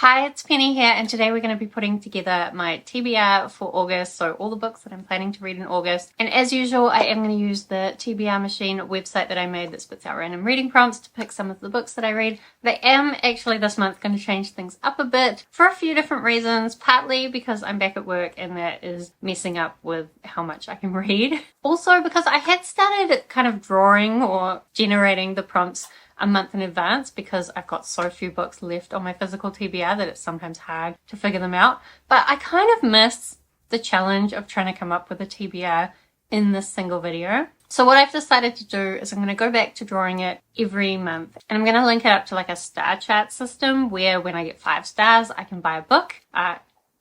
Hi, it's Penny here, and today we're going to be putting together my TBR for August, so all the books that I'm planning to read in August. And as usual, I am going to use the TBR Machine website that I made that spits out random reading prompts to pick some of the books that I read. But I am actually this month going to change things up a bit for a few different reasons, partly because I'm back at work and that is messing up with how much I can read. Also because I had started kind of drawing or generating the prompts a month in advance because I've got so few books left on my physical TBR that it's sometimes hard to figure them out. But I kind of miss the challenge of trying to come up with a TBR in this single video. So what I've decided to do is I'm going to go back to drawing it every month, and I'm going to link it up to like a star chart system where when I get 5 stars I can buy a book.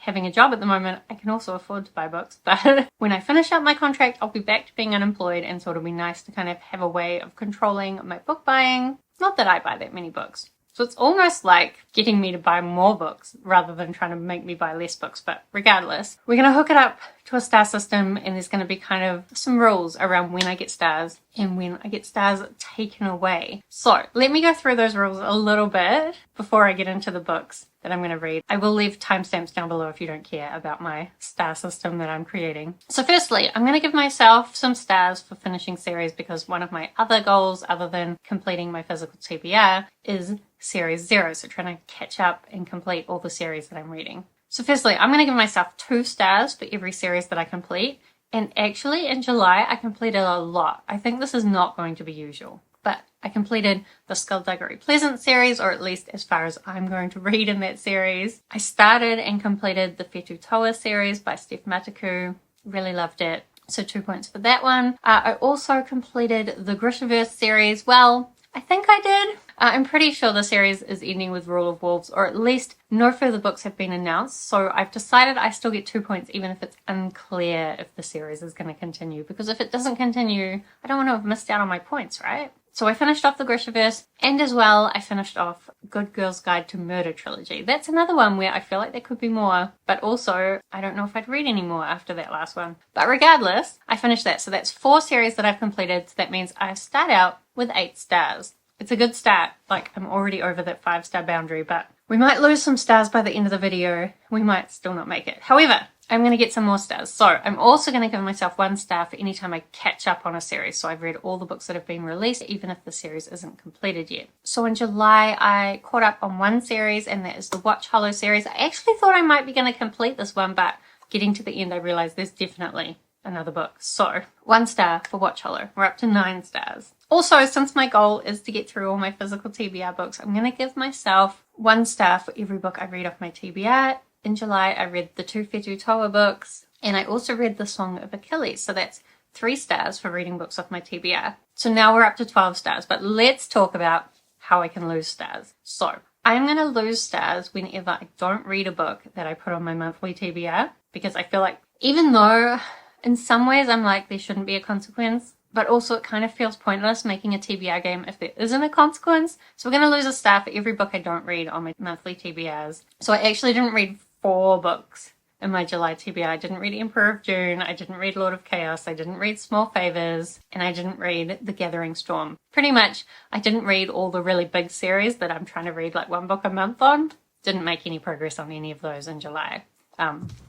Having a job at the moment, I can also afford to buy books, but when I finish up my contract, I'll be back to being unemployed, and so it'll be nice to kind of have a way of controlling my book buying. Not that I buy that many books. So it's almost like getting me to buy more books rather than trying to make me buy less books. But regardless, we're going to hook it up to a star system, and there's going to be kind of some rules around when I get stars and when I get stars taken away. So let me go through those rules a little bit before I get into the books that I'm going to read. I will leave timestamps down below if you don't care about my star system that I'm creating. So firstly, I'm going to give myself some stars for finishing series because one of my other goals, other than completing my physical TBR, is series 0. So trying to catch up and complete all the series that I'm reading. So firstly, I'm going to give myself 2 stars for every series that I complete. And actually in July, I completed a lot. I think this is not going to be usual, but I completed the Skullduggery Pleasant series, or at least as far as I'm going to read in that series. I started and completed the Whetū Toa series by Steph Mataku. Really loved it. So 2 points for that one. I also completed the Grishaverse series. Well, I think I did. I'm pretty sure the series is ending with Rule of Wolves, or at least no further books have been announced. So I've decided I still get 2 points even if it's unclear if the series is going to continue. Because if it doesn't continue, I don't want to have missed out on my points, right? So I finished off the Grishaverse, and as well, I finished off Good Girl's Guide to Murder trilogy. That's another one where I feel like there could be more, but also I don't know if I'd read any more after that last one. But regardless, I finished that. So that's 4 series that I've completed. So that means I start out with 8 stars. It's a good start. Like, I'm already over that 5-star boundary, but we might lose some stars by the end of the video. We might still not make it. However, I'm going to get some more stars. So I'm also going to give myself 1 star for any time I catch up on a series. So I've read all the books that have been released, even if the series isn't completed yet. So in July, I caught up on 1 series, and that is the Watch Hollow series. I actually thought I might be going to complete this one, but getting to the end, I realized there's definitely another book. So 1 star for Watch Hollow. We're up to 9 stars. Also, since my goal is to get through all my physical TBR books, I'm going to give myself 1 star for every book I read off my TBR. In July, I read the 2 Whetū Toa books, and I also read The Song of Achilles. So that's 3 stars for reading books off my TBR. So now we're up to 12 stars, but let's talk about how I can lose stars. So I'm going to lose stars whenever I don't read a book that I put on my monthly TBR, because I feel like even though in some ways I'm like there shouldn't be a consequence, but also it kind of feels pointless making a TBR game if there isn't a consequence. So we're going to lose a star for every book I don't read on my monthly TBRs. So I actually didn't read 4 books in my July TBR. I didn't read Emperor of June, I didn't read Lord of Chaos, I didn't read Small Favors, and I didn't read The Gathering Storm. Pretty much, I didn't read all the really big series that I'm trying to read like 1 book a month on. Didn't make any progress on any of those in July.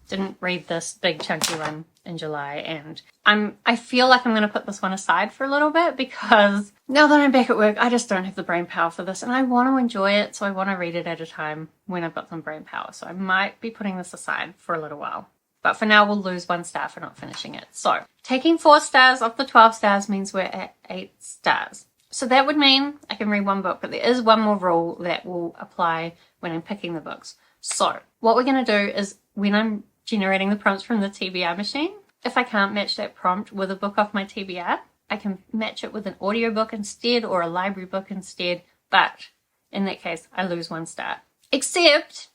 Didn't read this big chunky one in July, and I feel like I'm going to put this one aside for a little bit because now that I'm back at work, I just don't have the brain power for this, and I want to enjoy it, so I want to read it at a time when I've got some brain power. So I might be putting this aside for a little while. But for now, we'll lose 1 star for not finishing it. So taking 4 stars off the 12 stars means we're at 8 stars. So that would mean I can read 1 book, but there is one more rule that will apply when I'm picking the books. So what we're going to do is when I'm generating the prompts from the TBR machine, if I can't match that prompt with a book off my TBR, I can match it with an audiobook instead or a library book instead, but in that case, I lose 1 star. Except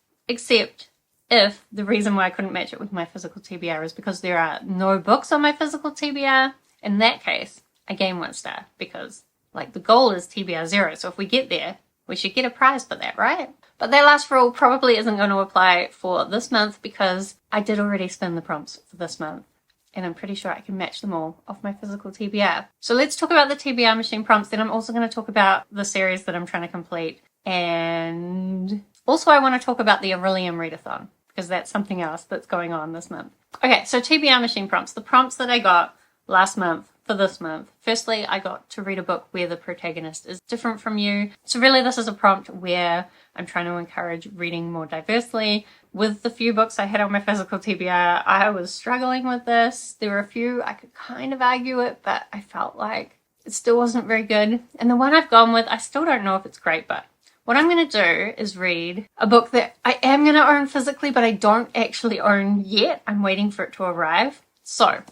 if the reason why I couldn't match it with my physical TBR is because there are no books on my physical TBR. In that case, I gain 1 star because like the goal is TBR 0. So if we get there, we should get a prize for that, right? But that last rule probably isn't going to apply for this month because I did already spin the prompts for this month, and I'm pretty sure I can match them all off my physical TBR. So let's talk about the TBR machine prompts. Then I'm also going to talk about the series that I'm trying to complete and Also, I want to talk about the Orilium Readathon, because that's something else that's going on this month. Okay, so TBR machine prompts. The prompts that I got last month for this month. Firstly, I got to read a book where the protagonist is different from you. So really this is a prompt where I'm trying to encourage reading more diversely. With the few books I had on my physical TBR, I was struggling with this. There were a few I could kind of argue it, but I felt like it still wasn't very good. And the one I've gone with, I still don't know if it's great, but what I'm going to do is read a book that I am going to own physically, but I don't actually own yet. I'm waiting for it to arrive. So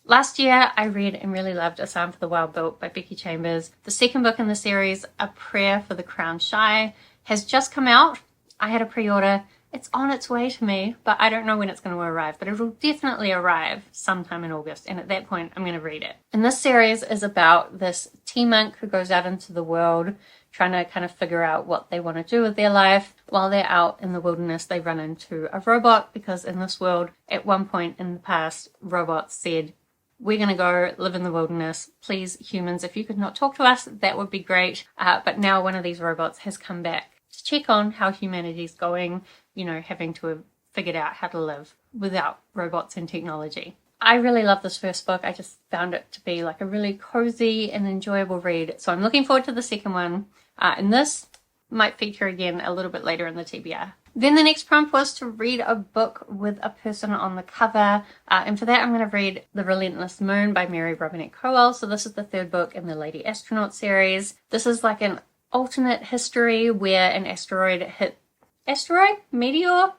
last year, I read and really loved A Psalm for the Wild Built by Becky Chambers. The second book in the series, A Prayer for the Crown Shy, has just come out. I had a pre-order. It's on its way to me, but I don't know when it's going to arrive, but it'll definitely arrive sometime in August, and at that point, I'm going to read it. And this series is about this tea monk who goes out into the world trying to kind of figure out what they want to do with their life. While they're out in the wilderness, they run into a robot, because in this world, at one point in the past, robots said, we're going to go live in the wilderness. Please, humans, if you could not talk to us, that would be great. But now one of these robots has come back to check on how humanity's going, you know, having to have figured out how to live without robots and technology. I really love this first book. I just found it to be like a really cozy and enjoyable read. So I'm looking forward to the second one. And this might feature again a little bit later in the TBR. Then the next prompt was to read a book with a person on the cover. And for that, I'm going to read The Relentless Moon by Mary Robinette Kowal. So this is the third book in the Lady Astronaut series. This is like an alternate history where an asteroid hit... Asteroid? Meteor?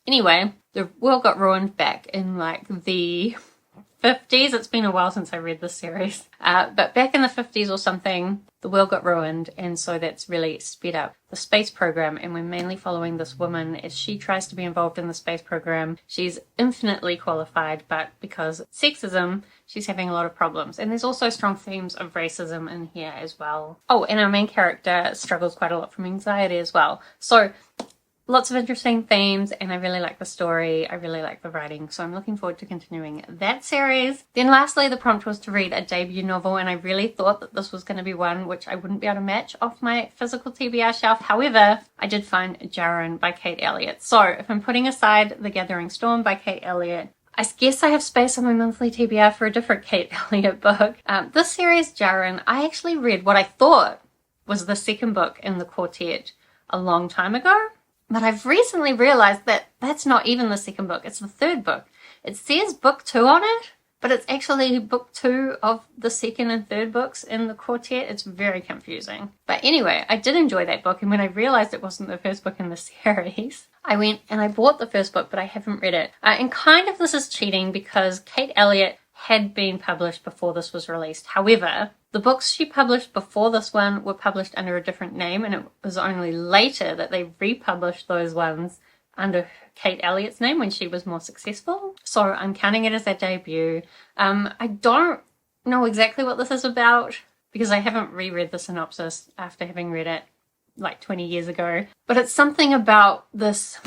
Anyway, the world got ruined back in like the 50s. It's been a while since I read this series. But back in the 50s or something, the world got ruined, and so that's really sped up the space program, and we're mainly following this woman as she tries to be involved in the space program. She's infinitely qualified, but because sexism, she's having a lot of problems. And there's also strong themes of racism in here as well. Oh, and our main character struggles quite a lot from anxiety as well. So lots of interesting themes, and I really like the story. I really like the writing, so I'm looking forward to continuing that series. Then lastly, the prompt was to read a debut novel, and I really thought that this was going to be one which I wouldn't be able to match off my physical TBR shelf. However, I did find Jaron by Kate Elliott. So if I'm putting aside The Gathering Storm by Kate Elliott, I guess I have space on my monthly TBR for a different Kate Elliott book. This series, Jaron, I actually read what I thought was the second book in the quartet a long time ago. But I've recently realized that that's not even the second book. It's the third book. It says book 2 on it, but it's actually book 2 of the second and third books in the quartet. It's very confusing. But anyway, I did enjoy that book. And when I realized it wasn't the first book in the series, I went and I bought the first book, but I haven't read it. And kind of this is cheating because Kate Elliott had been published before this was released. However, the books she published before this one were published under a different name, and it was only later that they republished those ones under Kate Elliott's name when she was more successful. So I'm counting it as their debut. I don't know exactly what this is about because I haven't reread the synopsis after having read it like 20 years ago. But it's something about this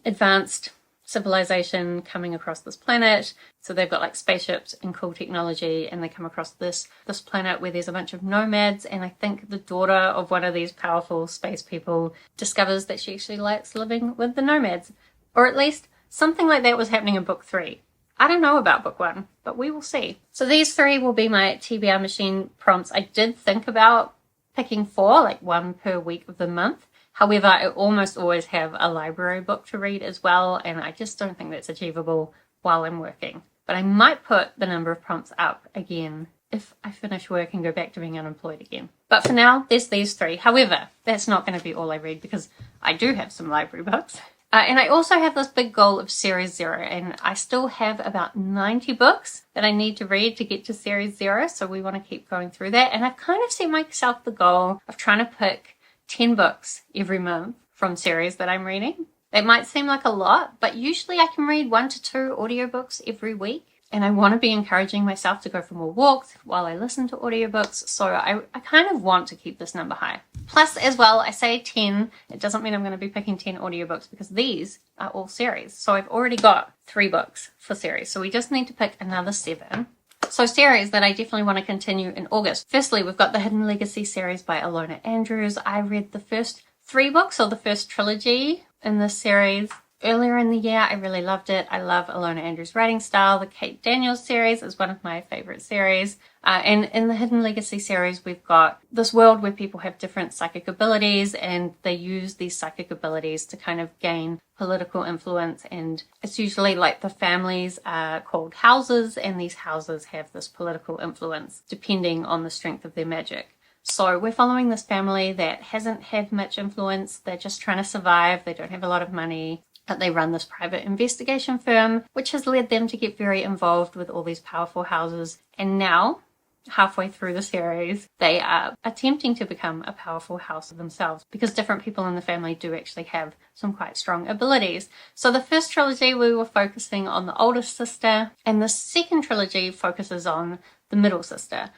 advanced civilization coming across this planet. So they've got like spaceships and cool technology, and they come across this planet where there's a bunch of nomads, and I think the daughter of one of these powerful space people discovers that she actually likes living with the nomads. Or at least something like that was happening in book 3. I don't know about book 1, but we will see. So these 3 will be my TBR machine prompts. I did think about picking 4, like 1 per week of the month. However, I almost always have a library book to read as well, and I just don't think that's achievable while I'm working. But I might put the number of prompts up again if I finish work and go back to being unemployed again. But for now, there's these 3. However, that's not going to be all I read because I do have some library books. And I also have this big goal of Series 0, and I still have about 90 books that I need to read to get to Series 0, so we want to keep going through that. And I've kind of set myself the goal of trying to pick 10 books every month from series that I'm reading. It might seem like a lot, but usually I can read 1 to 2 audiobooks every week. And I want to be encouraging myself to go for more walks while I listen to audiobooks. So I kind of want to keep this number high. Plus, as well, I say 10. It doesn't mean I'm going to be picking 10 audiobooks because these are all series. So I've already got 3 books for series. So we just need to pick another 7. So series that I definitely want to continue in August. Firstly, we've got the Hidden Legacy series by Alona Andrews. I read the first 3 books, or the first trilogy, in this series. Earlier in the year, I really loved it. I love Ilona Andrews' writing style. The Kate Daniels series is one of my favorite series. And in the Hidden Legacy series, we've got this world where people have different psychic abilities and they use these psychic abilities to kind of gain political influence. And it's usually like the families are called houses, and these houses have this political influence depending on the strength of their magic. So we're following this family that hasn't had much influence. They're just trying to survive. They don't have a lot of money. But they run this private investigation firm, which has led them to get very involved with all these powerful houses. And now, halfway through the series, they are attempting to become a powerful house themselves, because different people in the family do actually have some quite strong abilities. So the first trilogy, we were focusing on the oldest sister, and the second trilogy focuses on the middle sister,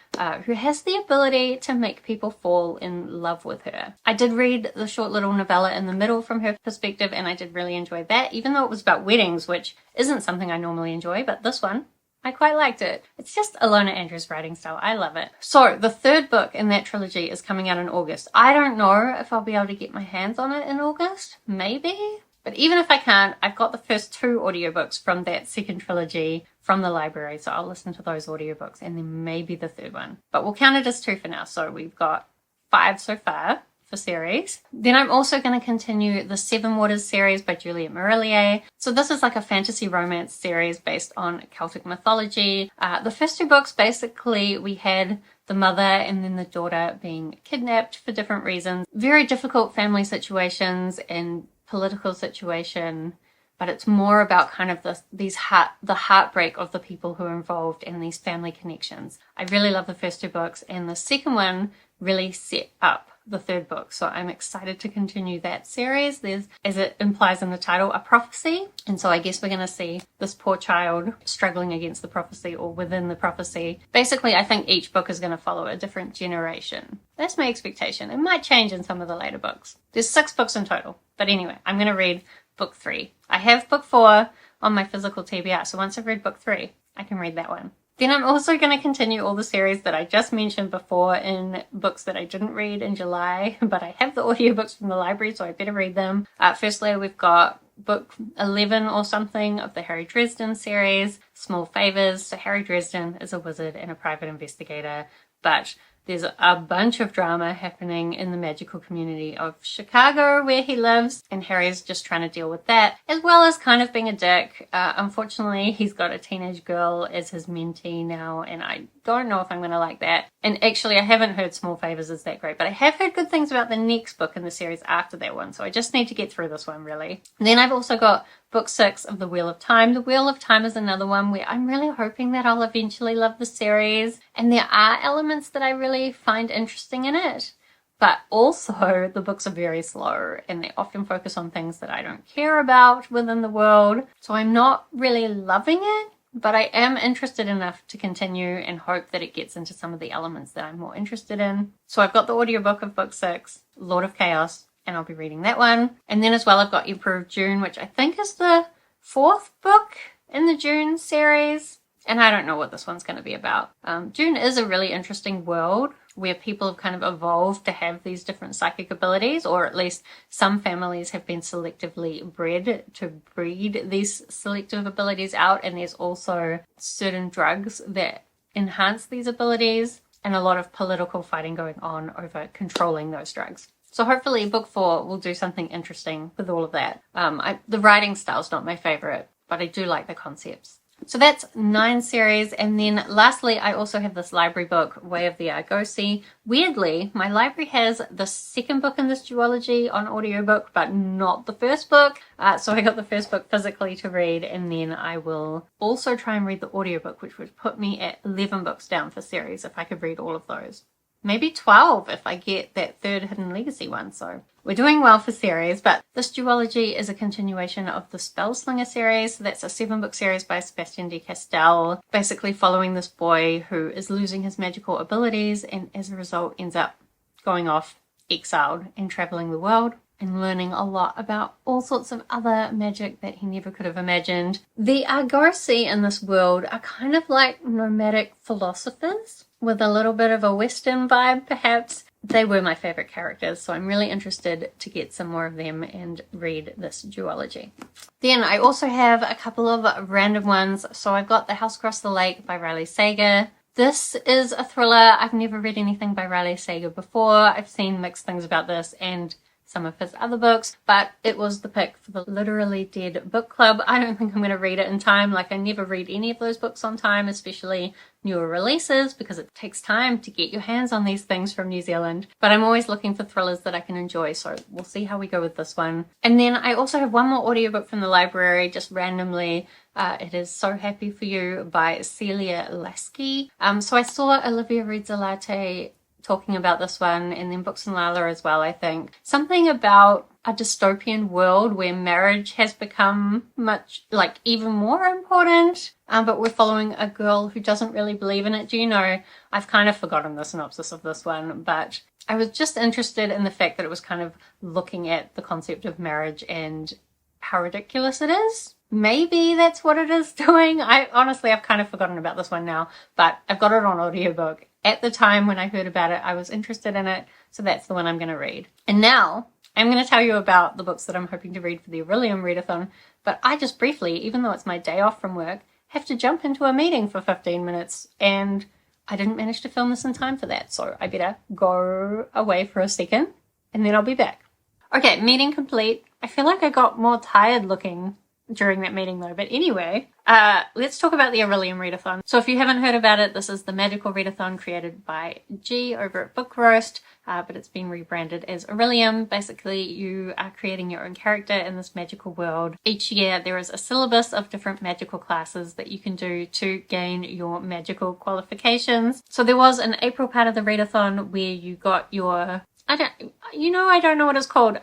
who has the ability to make people fall in love with her. I did read the short little novella in the middle from her perspective, and I did really enjoy that, even though it was about weddings, which isn't something I normally enjoy, but this one, I quite liked it. It's just Ilona Andrews' writing style. I love it. So the third book in that trilogy is coming out in August. I don't know if I'll be able to get my hands on it in August. Maybe. But even if I can't, I've got the first 2 audiobooks from that second trilogy from the library, so I'll listen to those audiobooks and then maybe the third one. But we'll count it as 2 for now, so we've got 5 so far for series. Then I'm also going to continue the Seven Waters series by Juliet Marillier. So this is like a fantasy romance series based on Celtic mythology. The first 2 books, basically, we had the mother and then the daughter being kidnapped for different reasons. Very difficult family situations and political situation, but it's more about kind of the heartbreak of the people who are involved and these family connections. I really love the first 2 books, and the second one really set up the third book, so I'm excited to continue that series. There's, as it implies in the title, a prophecy, and so I guess we're going to see this poor child struggling against the prophecy or within the prophecy. Basically, I think each book is going to follow a different generation. That's my expectation. It might change in some of the later books. There's 6 books in total, but anyway, I'm going to read book 3. I have book 4 on my physical TBR, so once I've read book 3, I can read that one. Then I'm also going to continue all the series that I just mentioned before in books that I didn't read in July, but I have the audiobooks from the library, so I better read them. Firstly, we've got book 11 or something of the Harry Dresden series, Small Favors. So Harry Dresden is a wizard and a private investigator, but there's a bunch of drama happening in the magical community of Chicago where he lives, and Harry's just trying to deal with that, as well as kind of being a dick. Unfortunately, he's got a teenage girl as his mentee now, and I don't know if I'm going to like that. And actually, I haven't heard Small Favors is that great, but I have heard good things about the next book in the series after that one, so I just need to get through this one, really. And then I've also got book 6 of The Wheel of Time. The Wheel of Time is another one where I'm really hoping that I'll eventually love the series, and there are elements that I really find interesting in it. But also, the books are very slow, and they often focus on things that I don't care about within the world. So I'm not really loving it, but I am interested enough to continue and hope that it gets into some of the elements that I'm more interested in. So I've got the audiobook of book 6, Lord of Chaos, and I'll be reading that one. And then as well, I've got Emperor of June, which I think is the 4th book in the June series. And I don't know what this one's going to be about. June is a really interesting world where people have kind of evolved to have these different psychic abilities, or at least some families have been selectively bred to breed these selective abilities out. And there's also certain drugs that enhance these abilities, and a lot of political fighting going on over controlling those drugs. So hopefully book 4 will do something interesting with all of that. The writing style's not my favorite, but I do like the concepts. So that's 9 series. And then lastly, I also have this library book, Way of the Argosy. Weirdly, my library has the second book in this duology on audiobook, but not the first book. So I got the first book physically to read, and then I will also try and read the audiobook, which would put me at 11 books down for series if I could read all of those. Maybe 12 if I get that third Hidden Legacy one. So we're doing well for series, but this duology is a continuation of the Spellslinger series. So that's a 7-book series by Sebastian de Castell, basically following this boy who is losing his magical abilities and as a result ends up going off exiled and traveling the world and learning a lot about all sorts of other magic that he never could have imagined. The Argosy in this world are kind of like nomadic philosophers with a little bit of a Western vibe, perhaps. they were my favorite characters, so I'm really interested to get some more of them and read this duology. Then I also have a couple of random ones. So I've got The House Across the Lake by Riley Sager. This is a thriller. I've never read anything by Riley Sager before. I've seen mixed things about this and some of his other books, but it was the pick for the Literally Dead book club. I don't think I'm going to read it in time. Like, I never read any of those books on time, especially newer releases, because it takes time to get your hands on these things from New Zealand. But I'm always looking for thrillers that I can enjoy, so we'll see how we go with this one. And then I also have one more audiobook from the library, just randomly. It is So Happy For You by Celia Lasky. So I saw Olivia Reads a Latte talking about this one, and then Books and Lala as well, I think. Something about a dystopian world where marriage has become much, like, even more important, but we're following a girl who doesn't really believe in it. Do you know, I've kind of forgotten the synopsis of this one, but I was just interested in the fact that it was kind of looking at the concept of marriage and how ridiculous it is. Maybe that's what it is doing. I've kind of forgotten about this one now, but I've got it on audiobook. At the time when I heard about it, I was interested in it, so that's the one I'm going to read. And now I'm going to tell you about the books that I'm hoping to read for the Orilium Readathon, but I just briefly, even though it's my day off from work, have to jump into a meeting for 15 minutes, and I didn't manage to film this in time for that, so I better go away for a second, and then I'll be back. Okay, meeting complete. I feel like I got more tired looking during that meeting though, but anyway, let's talk about the Orilium Readathon. So if you haven't heard about it, this is the magical readathon created by G over at Book Roast, but it's been rebranded as Orilium. Basically, you are creating your own character in this magical world. Each year there is a syllabus of different magical classes that you can do to gain your magical qualifications. So there was an April part of the readathon where you got your, I don't know what it's called.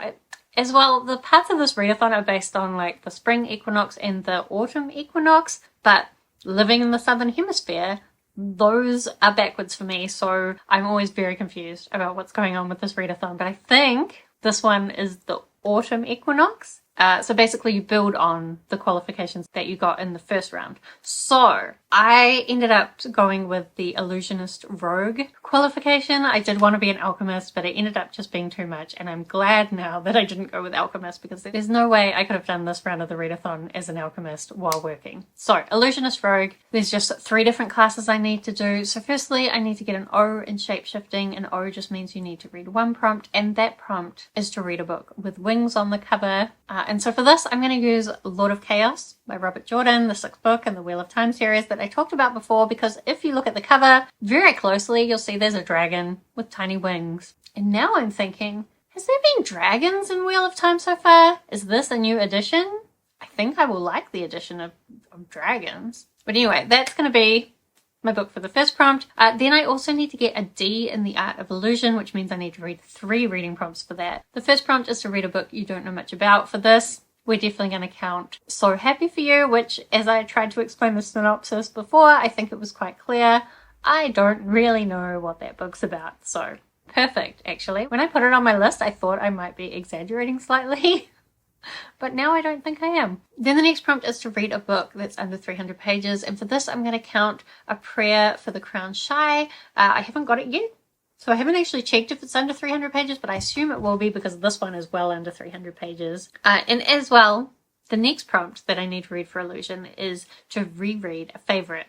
As well, the parts of this readathon are based on like the spring equinox and the autumn equinox, but living in the southern hemisphere, those are backwards for me, so I'm always very confused about what's going on with this readathon. But I think this one is the autumn equinox. So basically you build on the qualifications that you got in the first round. So I ended up going with the illusionist rogue qualification. I did want to be an alchemist, but it ended up just being too much, and I'm glad now that I didn't go with alchemist, because there's no way I could have done this round of the readathon as an alchemist while working. So illusionist rogue, there's just 3 different classes I need to do. So firstly, I need to get an O in shapeshifting. An O just means you need to read 1 prompt, and that prompt is to read a book with wings on the cover. And so for this, I'm going to use Lord of Chaos by Robert Jordan, the 6th book in the Wheel of Time series that I talked about before, because if you look at the cover very closely, you'll see there's a dragon with tiny wings. And now I'm thinking, has there been dragons in Wheel of Time so far? Is this a new edition? I think I will like the addition of dragons. But anyway, that's going to be my book for the first prompt. Then I also need to get a D in the Art of Illusion, which means I need to read 3 reading prompts for that. The first prompt is to read a book you don't know much about. For this, we're definitely going to count So Happy For You, which, as I tried to explain the synopsis before, I think it was quite clear. I don't really know what that book's about, so perfect, actually. When I put it on my list, I thought I might be exaggerating slightly, but now I don't think I am. Then the next prompt is to read a book that's under 300 pages, and for this I'm going to count A Prayer for the Crown Shy. I haven't got it yet, so I haven't actually checked if it's under 300 pages, but I assume it will be because this one is well under 300 pages. And as well, the next prompt that I need to read for Illusion is to reread a favourite.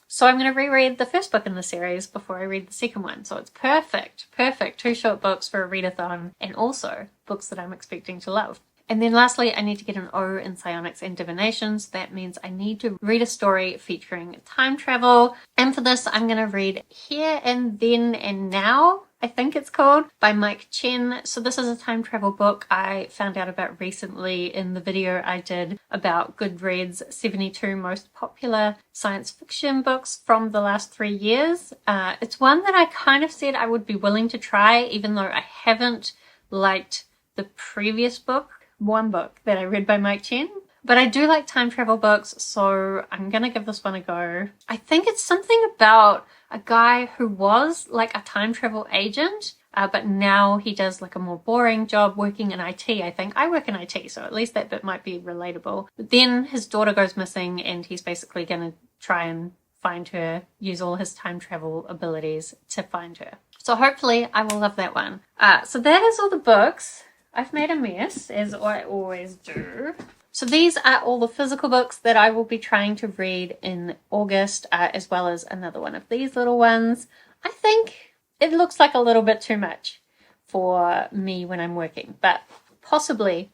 So I'm going to reread the first book in the series before I read the second one. So it's perfect. 2 short books for a readathon, and also books that I'm expecting to love. And then lastly, I need to get an O in psionics and divination. So that means I need to read a story featuring time travel. And for this, I'm going to read Here and Then and Now, I think it's called, by Mike Chen. So this is a time travel book I found out about recently in the video I did about Goodreads' 72 most popular science fiction books from the last 3 years. It's one that I kind of said I would be willing to try, even though I haven't liked the previous book. One book that I read by Mike Chen, but I do like time travel books, so I'm gonna give this one a go. I think it's something about a guy who was like a time travel agent, but now he does like a more boring job working in IT, I think. I work in IT, so at least that bit might be relatable. But then his daughter goes missing, and he's basically gonna try and find her, use all his time travel abilities to find her. So hopefully I will love that one. So that is all the books. I've made a mess, as I always do. So these are all the physical books that I will be trying to read in August, as well as another one of these little ones. I think it looks like a little bit too much for me when I'm working, but possibly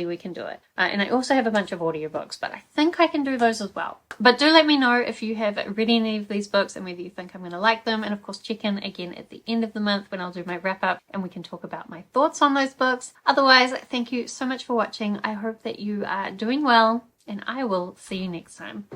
we can do it. And I also have a bunch of audiobooks, but I think I can do those as well. But do let me know if you have read any of these books and whether you think I'm going to like them. And of course, check in again at the end of the month when I'll do my wrap up and we can talk about my thoughts on those books. Otherwise, thank you so much for watching. I hope that you are doing well and I will see you next time.